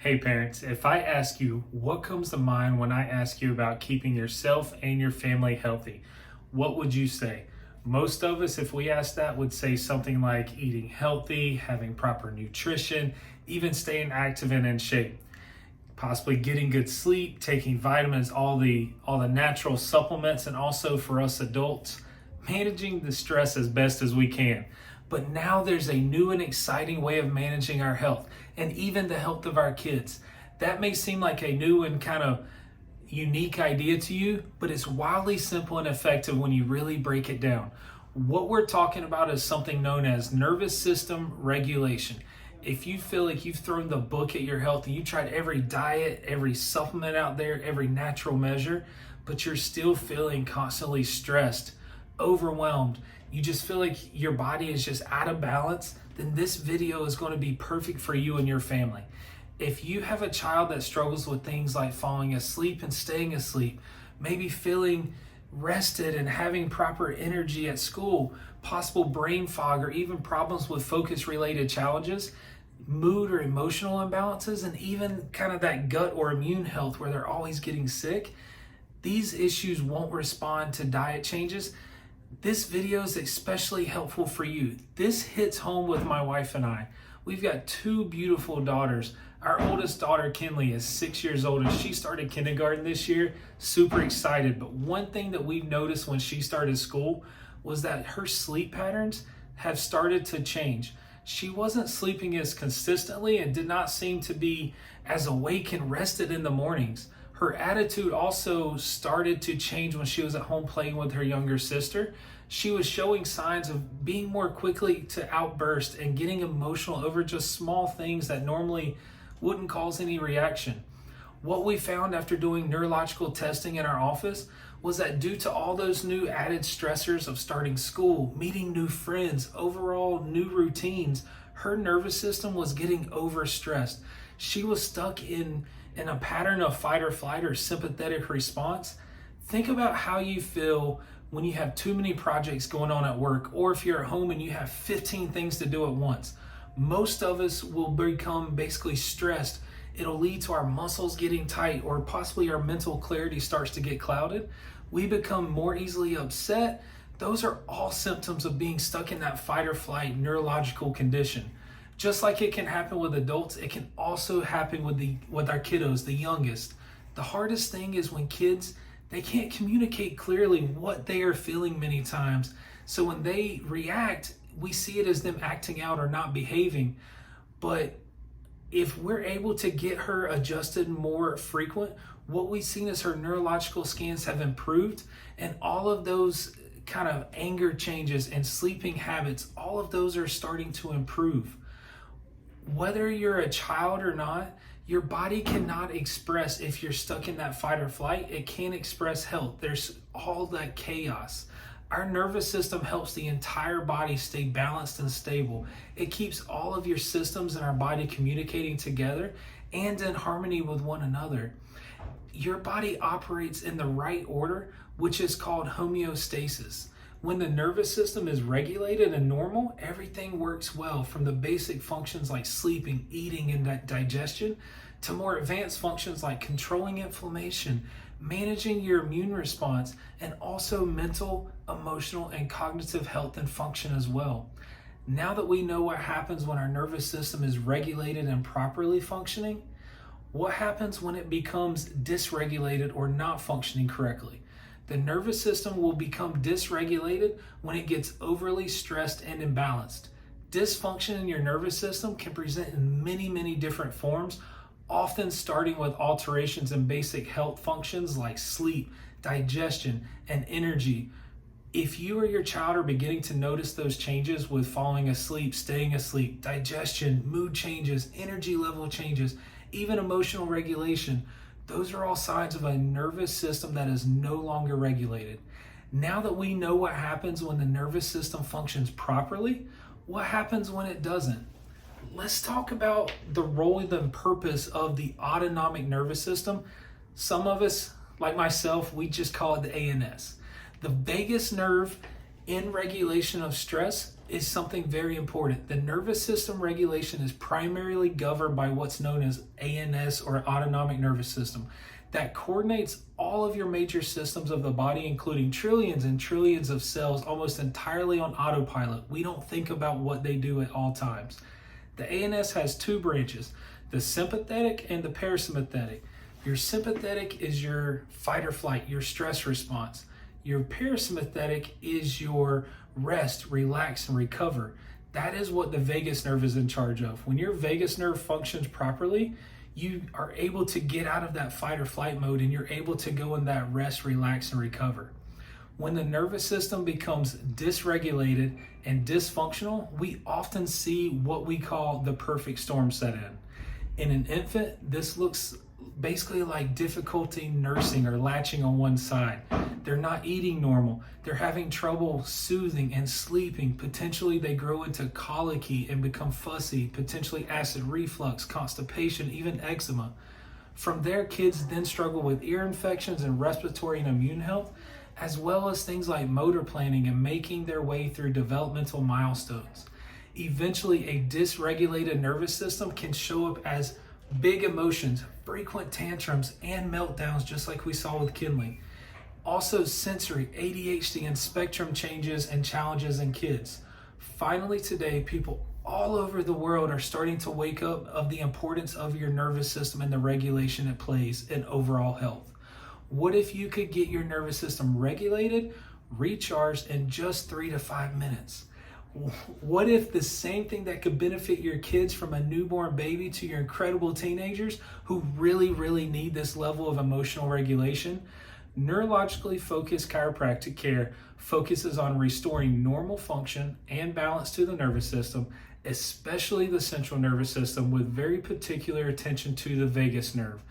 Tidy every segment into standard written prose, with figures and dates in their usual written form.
Hey parents, if I ask you what comes to mind when I ask you about keeping yourself and your family healthy, what would you say? Most of us, if we asked that, would say something like eating healthy, having proper nutrition, even staying active and in shape, possibly getting good sleep, taking vitamins, all the natural supplements, and also for us adults, managing the stress as best as we can. But now there's a new and exciting way of managing our health and even the health of our kids. That may seem like a new and kind of unique idea to you, but it's wildly simple and effective when you really break it down. What we're talking about is something known as nervous system regulation. If you feel like you've thrown the book at your health and you tried every diet, every supplement out there, every natural measure, but you're still feeling constantly stressed, overwhelmed, you just feel like your body is just out of balance, then this video is going to be perfect for you and your family. If you have a child that struggles with things like falling asleep and staying asleep, maybe feeling rested and having proper energy at school, possible brain fog, or even problems with focus related challenges, mood or emotional imbalances, and even kind of that gut or immune health where they're always getting sick, these issues won't respond to diet changes. This video is especially helpful for you. This hits home with my wife and I. We've got two beautiful daughters. Our oldest daughter, Kinley, is 6 years old and she started kindergarten this year. Super excited. But one thing that we've noticed when she started school was that her sleep patterns have started to change. She wasn't sleeping as consistently and did not seem to be as awake and rested in the mornings. Her attitude also started to change when she was at home playing with her younger sister. She was showing signs of being more quickly to outburst and getting emotional over just small things that normally wouldn't cause any reaction. What we found after doing neurological testing in our office was that due to all those new added stressors of starting school, meeting new friends, overall new routines, her nervous system was getting overstressed. She was stuck in a pattern of fight or flight or sympathetic response. Think about how you feel when you have too many projects going on at work, or if you're at home and you have 15 things to do at once. Most of us will become basically stressed. It'll lead to our muscles getting tight, or possibly our mental clarity starts to get clouded. We become more easily upset. Those are all symptoms of being stuck in that fight or flight neurological condition. Just like it can happen with adults, it can also happen with our kiddos, the youngest. The hardest thing is when kids, they can't communicate clearly what they are feeling many times. So when they react, we see it as them acting out or not behaving. But if we're able to get her adjusted more frequent, what we've seen is her neurological scans have improved, and all of those kind of anger changes and sleeping habits, all of those are starting to improve. Whether you're a child or not, your body cannot express, if you're stuck in that fight or flight, it can't express health. There's all that chaos. Our nervous system helps the entire body stay balanced and stable. It keeps all of your systems in our body communicating together and in harmony with one another. Your body operates in the right order, which is called homeostasis. When the nervous system is regulated and normal, everything works well, from the basic functions like sleeping, eating, and digestion, to more advanced functions like controlling inflammation, managing your immune response, and also mental, emotional, and cognitive health and function as well. Now that we know what happens when our nervous system is regulated and properly functioning, what happens when it becomes dysregulated or not functioning correctly? The nervous system will become dysregulated when it gets overly stressed and imbalanced. Dysfunction in your nervous system can present in many, many different forms, often starting with alterations in basic health functions like sleep, digestion, and energy. If you or your child are beginning to notice those changes with falling asleep, staying asleep, digestion, mood changes, energy level changes, even emotional regulation, those are all signs of a nervous system that is no longer regulated. Now that we know what happens when the nervous system functions properly, what happens when it doesn't? Let's talk about the role and purpose of the autonomic nervous system. Some of us, like myself, we just call it the ANS. The vagus nerve in regulation of stress is something very important. The nervous system regulation is primarily governed by what's known as ANS, or autonomic nervous system, that coordinates all of your major systems of the body, including trillions and trillions of cells, almost entirely on autopilot. We don't think about what they do at all times. The ANS has two branches, the sympathetic and the parasympathetic. Your sympathetic is your fight or flight, your stress response. Your parasympathetic is your rest, relax, and recover. That is what the vagus nerve is in charge of. When your vagus nerve functions properly, you are able to get out of that fight or flight mode, and you're able to go in that rest, relax, and recover. When the nervous system becomes dysregulated and dysfunctional, we often see what we call the perfect storm set in. In an infant, this looks basically like difficulty nursing or latching on one side. They're not eating normal. They're having trouble soothing and sleeping. Potentially they grow into colicky and become fussy, potentially acid reflux, constipation, even eczema. From there, kids then struggle with ear infections and respiratory and immune health, as well as things like motor planning and making their way through developmental milestones. Eventually, a dysregulated nervous system can show up as big emotions, frequent tantrums, and meltdowns, just like we saw with Kinley. Also sensory, ADHD, and spectrum changes and challenges in kids. Finally, today, people all over the world are starting to wake up of the importance of your nervous system and the regulation it plays in overall health. What if you could get your nervous system regulated, recharged in just 3 to 5 minutes? What if the same thing that could benefit your kids, from a newborn baby to your incredible teenagers who really need this level of emotional regulation? Neurologically-Focused Chiropractic Care focuses on restoring normal function and balance to the nervous system, especially the central nervous system, with very particular attention to the vagus nerve,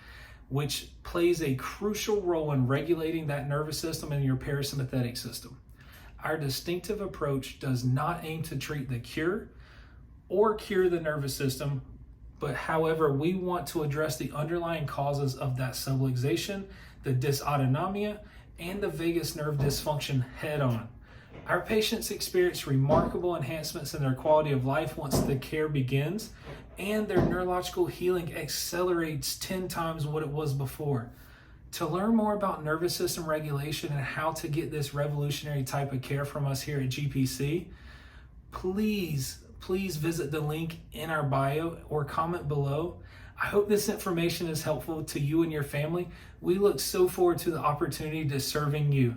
which plays a crucial role in regulating that nervous system and your parasympathetic system. Our distinctive approach does not aim to treat the cure or cure the nervous system, but however, we want to address the underlying causes of that subluxation, the dysautonomia, and the vagus nerve dysfunction head on. Our patients experience remarkable enhancements in their quality of life once the care begins, and their neurological healing accelerates 10 times what it was before. To learn more about nervous system regulation and how to get this revolutionary type of care from us here at GPC, please visit the link in our bio or comment below. I hope this information is helpful to you and your family. We look so forward to the opportunity to serving you.